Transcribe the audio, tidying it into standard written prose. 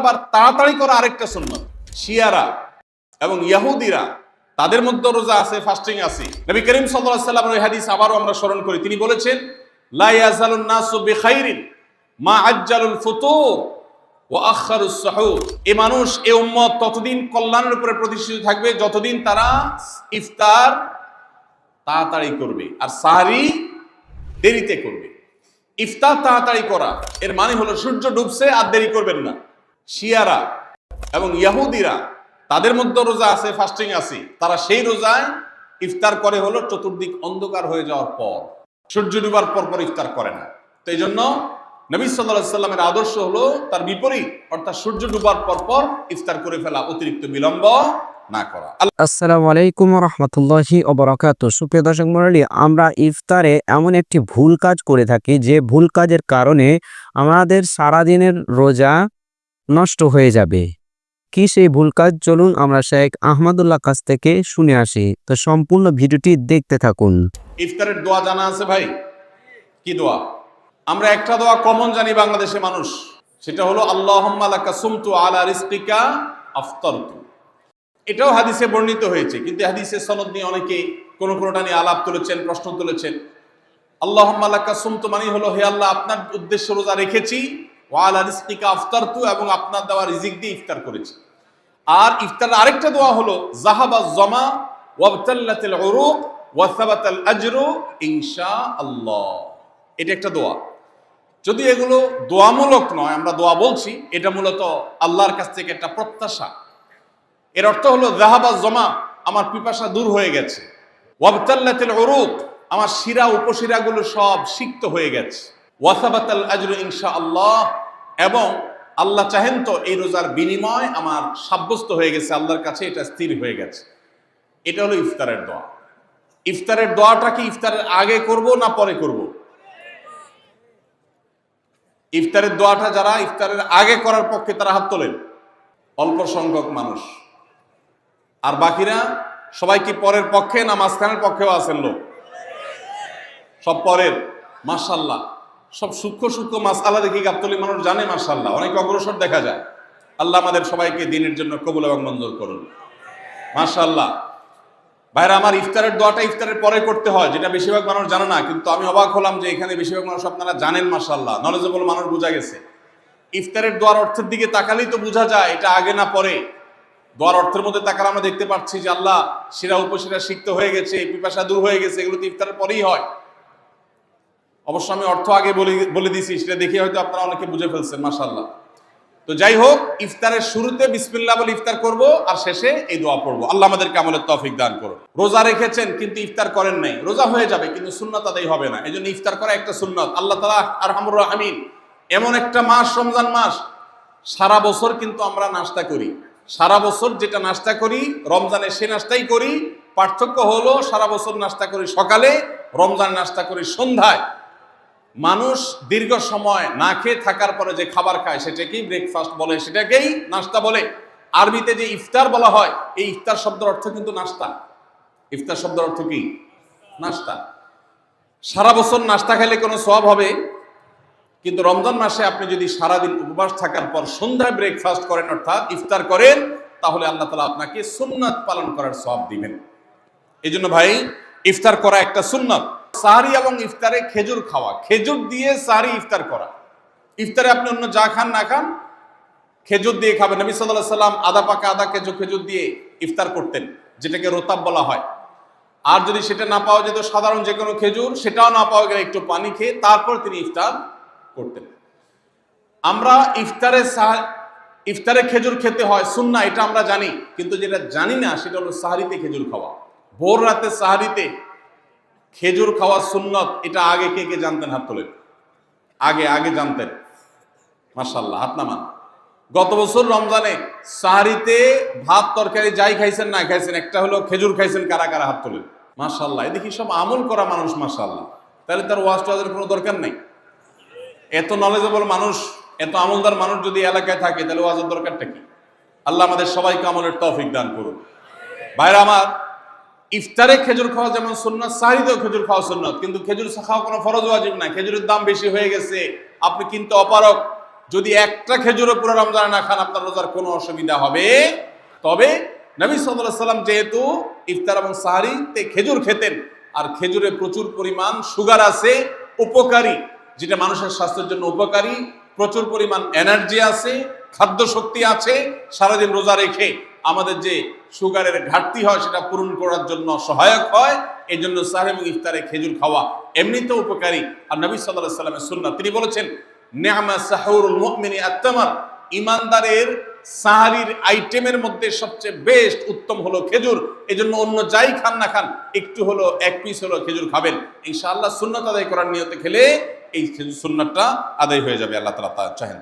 আবার তাড়াতাড়ি করা আরেকটা সুন্নাত। শিয়ারা এবং ইহুদিরা তাদের মধ্যে রোজা আছে, ফাস্টিং আছে। নবী করিম সাল্লাল্লাহু আলাইহি ওয়াসাল্লামের হাদিস আবারও আমরা স্মরণ করি, তিনি বলেছেন লা ইয়াজালুন নাসু বিখাইরিন মা আজ্জালুল ফুতুর ওয়া আখারুস সুহুর। এই মানুষ, এই উম্মত ততদিন কল্যাণের উপরে প্রতিষ্ঠিত থাকবে যতদিন তারা ইফতার তাড়াতাড়ি করবে আর সাহরি দেরিতে করবে। ইফতার তাড়াতাড়ি করা এর মানে হলো সূর্য ডুবছে আর দেরি করবেন না। শিয়ারা এবং ইহুদিরা তাদের মধ্যে রোজা আছে, ফাস্টিং আছে। তারা সেই রোজায় ইফতার করে হলো চতুর্দিক অন্ধকার হয়ে যাওয়ার পর, সূর্য ডুবার পর পর ইফতার করে না। তো এই জন্য নবী সাল্লাল্লাহু আলাইহি সাল্লামের আদর্শ হলো তার বিপরীত, অর্থাৎ সূর্য ডুবার পর পর ইফতার করে ফেলা, অতিরিক্ত বিলম্ব না করা। আসসালামু আলাইকুম রহমতুল্লাহি ওয়া বারাকাতুহু। সুপ্রিয় দর্শক মণ্ডলী, আমরা ইফতারে এমন একটি ভুল কাজ করে থাকি যে ভুল কাজের কারণে আমাদের সারাদিনের রোজা নষ্ট হয়ে যাবে। কি সেই ভুল কাজ? চলুন আমরা শেখ আহমদুল্লাহ কাছ থেকে শুনে আসি। তো সম্পূর্ণ ভিডিওটি দেখতে থাকুন। ইফতারের দোয়া জানা আছে ভাই? কি দোয়া? আমরা একটা দোয়া কমন জানি বাংলাদেশের মানুষ, সেটা হলো আল্লাহুম্মা লাকা সুমতু আলা রিজকিকা আফতারতু। এটাও হাদিসে বর্ণিত হয়েছে, কিন্তু হাদিসের সনদ নিয়ে অনেকে কোনোটা নিয়ে আলাপ তুলেছেন, প্রশ্ন তুলেছেন। আল্লাহুম্মা লাকা সুমতু মানে হলো, হে আল্লাহ, আপনার উদ্দেশ্যে রোজা রেখেছি, ওয়া আলা রিজকিকা আফতারতু, এবং আপনার দেওয়া রিজিক দিয়ে ইফতার করেছি। আর ইফতারের আরেকটা দোয়া হলো যাহাবাজ জামা ওয়াবতাল্লাতিল উরুক ওয়া সাবাতাল আজরু ইনশাআল্লাহ। এটা একটা দোয়া। যদি এগুলো দোয়ামূলক নয়, আমরা দোয়া বলছি, এটা মূলত আল্লাহর কাছ থেকে একটা প্রত্যাশা। এর অর্থ হলো যাহাবাজ জামা, আমার পিপাসা দূর হয়ে গেছে, ওয়াবতাল্লাতিল উরুক, আমার শিরা উপশিরাগুলো সব সিক্ত হয়ে গেছে, ওয়া সাবাতাল আজরু ইনশাআল্লাহ, এবং আল্লাহ চাহেন তো এই রোজার বিনিময় আমার সাব্যস্ত হয়ে গেছে আল্লাহর কাছে, এটা স্থির হয়ে গেছে। এটা হলো ইফতারের দোয়া। ইফতারের দোয়াটা কি ইফতারের আগে করব না পরে করব? ইফতারের দোয়াটা যারা ইফতারের আগে করার পক্ষে তারা হাত তোলেন, অল্প সংখ্যক মানুষ। আর বাকিরা সবাই কি পরের পক্ষে না মাঝখানের পক্ষেও আছেন লোক? সব পরের। মাশাআল্লাহ, সব সূক্ষ্ম সূক্ষ্ম মাসআলা দেখি গাবতলী মানুষ জানে, মাশাআল্লাহ, অনেক অগ্রসর দেখা যায়। আল্লাহ আমাদের সবাইকে দ্বীনের জন্য কবুল এবং মঞ্জুর করুন, মাশাআল্লাহ। ভাইরা আমার, ইফতারের দোয়াটা ইফতারের পরে করতে হয়, যেটা বেশিরভাগ মানুষ জানে না। কিন্তু আমি অবাক হলাম যে এখানে বেশিরভাগ মানুষ আপনারা জানেন, মাশাআল্লাহ, নলেজেবল মানুষ, বোঝা গেছে। ইফতারের দোয়ার অর্থের দিকে তাকালেই তো বোঝা যায় এটা আগে না পরে। দোয়ার অর্থের মধ্যে তাকালে আমরা দেখতে পাচ্ছি যে আল্লাহ শিরা উপশিরা সিক্ত হয়ে গেছে, পিপাসা দূর হয়ে গেছে, এগুলো তো ইফতারের পরেই হয়। অবশ্য আমি অর্থ আগে বলে দিয়েছি, সেটা দেখে হয়তো আপনারা অনেকে বুঝে ফেলছেন, মাশাআল্লাহ। তো যাই হোক, ইফতারের শুরুতে বিসমিল্লাহ বলে ইফতার করব, আর শেষে এই দোয়া পড়বো। আল্লাহ আমাদেরকে আমলের তৌফিক দান করুন। রোজা রেখেছেন কিন্তু ইফতার করেন নাই, রোজা হয়ে যাবে কিন্তু সুন্নাত আদায় হবে না। এই জন্য ইফতার করা একটা সুন্নাত। আল্লাহ তাআলা আরহামুর রাহিমিন, এমন একটা মাস রমজান মাস, সারা বছর কিন্তু আমরা নাস্তা করি। সারা বছর যেটা নাস্তা করি রমজানে সে নাস্তাই করি। পার্থক্য হলো সারা বছর নাস্তা করি সকালে, রমজান নাস্তা করি সন্ধ্যায়। মানুষ দীর্ঘ সময় না খেয়ে থাকার পরে যে খাবার খায় সেটাকেই ব্রেকফাস্ট বলে, সেটাকেই নাস্তা বলে। আরবিতে যে ইফতার বলা হয়, এই ইফতার শব্দের অর্থ কিন্তু নাস্তা। ইফতার শব্দের অর্থ কি? নাস্তা। সারা বছর নাস্তা খেলে কোনো সওয়াব হবে, কিন্তু রমজান মাসে আপনি যদি সারাদিন উপবাস থাকার পর সন্ধ্যায় ব্রেকফাস্ট করেন, অর্থাৎ ইফতার করেন, তাহলে আল্লাহ তাআলা আপনাকে সুন্নাত পালন করার সওয়াব দিবেন। এই জন্য ভাই, ইফতার করা একটা সুন্নাত। সাহরি এবং ইফতারে খেজুর খাওয়া, খেজুর দিয়ে সাহরি ইফতার করা। ইফতারে আপনি অন্য যা খান না খান, খেজুর দিয়ে খাবেন। নবী সাল্লাল্লাহু আলাইহি সাল্লাম আদা পাকা আদা খেজুর দিয়ে ইফতার করতেন, যেটাকে রোতাব বলা হয়। আর যদি সেটা না পাওয়া যেত, সাধারণ যে কোনো খেজুর, সেটাও না পাওয়া গেলে একটু পানি খেয়ে তারপর তিনি ইফতার করতেন। আমরা ইফতারে খেজুর খেতে হয় সুন্নাহ, এটা আমরা জানি, কিন্তু যেটা জানি না সেটা হলো সাহরিতে খেজুর খাওয়া। ভোর রাতে সাহরিতে খেজুর খাওয়া সুন্নত। এটা আগে কে কে জানতেন? হাত তোলেন। আগে জানতেন? মাশাআল্লাহ, হাত নামান। গত বছর রমজানে সাহরিতে ভাত তরকারি যাই খাইছেন না খাইছেন, একটা হলো খেজুর খাইছেন, কারা কারা হাত তোলেন? মাশাআল্লাহ। এদিকে সব আমল করা মানুষ, মাশাআল্লাহ। তাহলে তার ওয়াজ টোয়াজের কোনো দরকার নেই। এত নলেজেবল মানুষ, এত আমলদার মানুষ যদি এলাকায় থাকে, তাহলে ওয়াজের দরকারটা কি? আল্লাহ আমাদের সবাইকে আমলের তৌফিক দান করুন। ভাইরা আমার, ইফতারে খেজুর খাওয়া যেমন সুন্নাত, সাহরিতেও খেজুর খাওয়া সুন্নাত, কিন্তু খেজুর খাওয়া কোনো ফরজ ওয়াজিব না। খেজুরের দাম বেশি হয়ে গেছে, আপনি কিনতে অপারক, যদি একটা খেজুরও পুরো রমজানে না খান আপনার রোজার কোনো অসুবিধা হবে। তবে নবী সাল্লাল্লাহু আলাইহি ওয়াসাল্লাম যেহেতু ইফতার এবং সাহারিতে খেজুর খেতেন, আর খেজুরে প্রচুর পরিমাণ সুগার আছে, উপকারী, যেটা মানুষের স্বাস্থ্যের জন্য উপকারী, প্রচুর পরিমাণ এনার্জি আছে, খাদ্য শক্তি আছে, সারাদিন রোজা রেখে আমাদের যে সুগারের ঘাটতি হয় সেটা পূরণ করার জন্য সহায়ক হয়। এই জন্য সাহরি এবং ইফতারে খেজুর খাওয়া এমনিতেও উপকারী। আর নবী সাল্লাল্লাহু আলাইহি ওয়াসাল্লামের সুন্নাত, তিনি বলেছেন নি'মা সাহুরুল মুমিনি আত-তামার, ইমানদারের সাহারির আইটেমের মধ্যে সবচেয়ে বেস্ট উত্তম হলো খেজুর। এই জন্য অন্য যাই খান না খান একটু হলো, এক পিস হলো খেজুর খাবেন, ইনশাআল্লাহ সুন্নাত আদায় করার নিয়তে খেলে এই খেজুর সুন্নাতটা আদায় হয়ে যাবে। আল্লাহ তাআলা তা চাহেন।